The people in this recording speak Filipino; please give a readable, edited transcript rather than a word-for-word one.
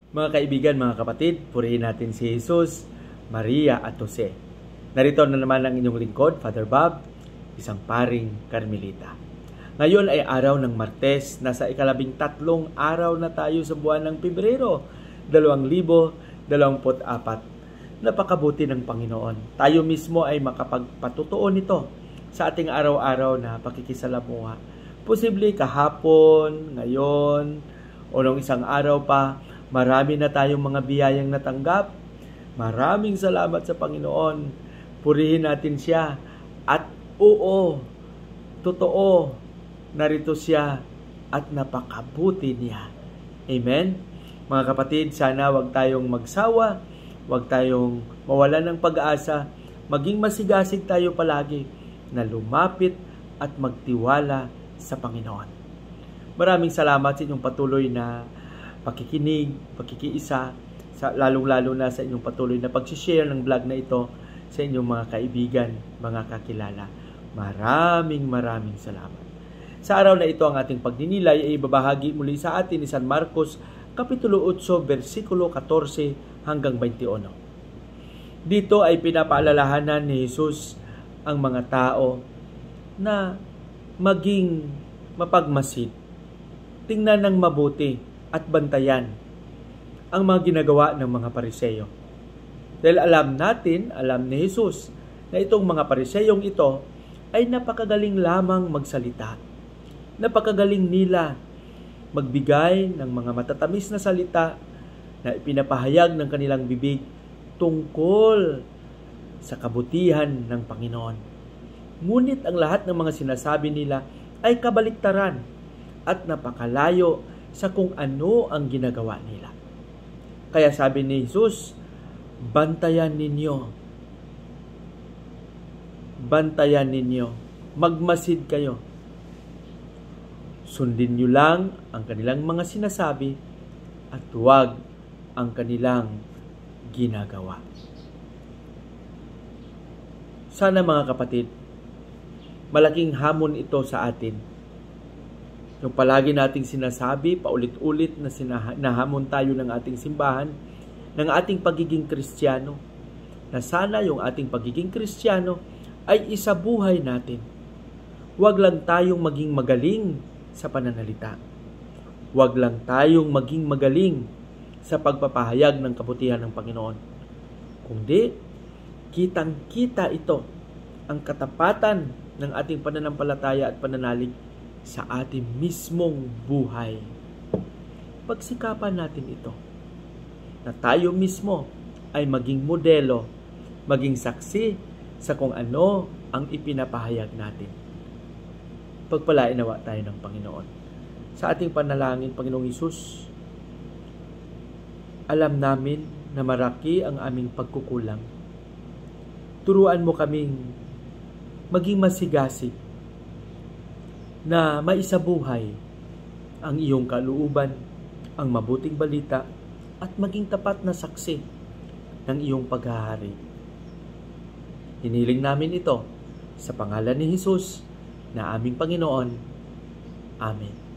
Mga kaibigan, mga kapatid, purihin natin si Jesus, Maria at Jose. Narito na naman ang inyong lingkod, Father Bob, isang paring Carmelita. Ngayon ay araw ng Martes, nasa 13 araw na tayo sa buwan ng Pebrero, 2024. Napakabuti ng Panginoon. Tayo mismo ay makapagpatutuo nito sa ating araw-araw na pakikisalamuha. Posible kahapon, ngayon, o nung isang araw pa, marami na tayong mga biyayang natanggap. Maraming salamat sa Panginoon. Purihin natin siya. At oo, totoo, narito siya at napakabuti niya. Amen? Mga kapatid, sana wag tayong magsawa, wag tayong mawalan ng pag-asa, maging masigasig tayo palagi na lumapit at magtiwala sa Panginoon. Maraming salamat sa inyong patuloy na pakikinig, pakikiisa, lalong-lalo na sa inyong patuloy na pag-share ng vlog na ito sa inyong mga kaibigan, mga kakilala. Maraming salamat. Sa araw na ito, ang ating pagninilay ay ibabahagi muli sa atin ni San Marcos, Kapitulo 8, versikulo 14 hanggang 21. Dito ay pinapaalalahanan ni Jesus ang mga tao na maging mapagmasid, tingnan ng mabuti at bantayan ang mga ginagawa ng mga Pariseyo. Dahil alam ni Jesus na itong mga Pariseyong ito ay napakagaling lamang magsalita. Napakagaling nila magbigay ng mga matatamis na salita na ipinapahayag ng kanilang bibig tungkol sa kabutihan ng Panginoon. Ngunit ang lahat ng mga sinasabi nila ay kabaliktaran at napakalayo sa kung ano ang ginagawa nila. Kaya sabi ni Jesus, bantayan ninyo, magmasid kayo. Sundin nyo lang ang kanilang mga sinasabi at huwag ang kanilang ginagawa. Sana mga kapatid, malaking hamon ito sa atin. Yung palagi nating sinasabi, paulit-ulit na nahamon tayo ng ating simbahan, ng ating pagiging Kristiyano, na sana yung ating pagiging Kristiyano ay isabuhay natin. Huwag lang tayong maging magaling sa pananalita. Huwag lang tayong maging magaling sa pagpapahayag ng kabutihan ng Panginoon. Kundi, kitang-kita ito, ang katapatan ng ating pananampalataya at pananalig sa ating mismong buhay. Pagsikapan natin ito, na tayo mismo ay maging modelo, maging saksi sa kung ano ang ipinapahayag natin. Pagpalain nawa tayo ng Panginoon. Sa ating panalangin, Panginoong Hesus, alam namin na maraki ang aming pagkukulang. Turuan mo kaming maging masigasig na maisabuhay ang iyong kalooban, ang mabuting balita, at maging tapat na saksi ng iyong paghahari. Hiniling namin ito sa pangalan ni Jesus na aming Panginoon. Amen.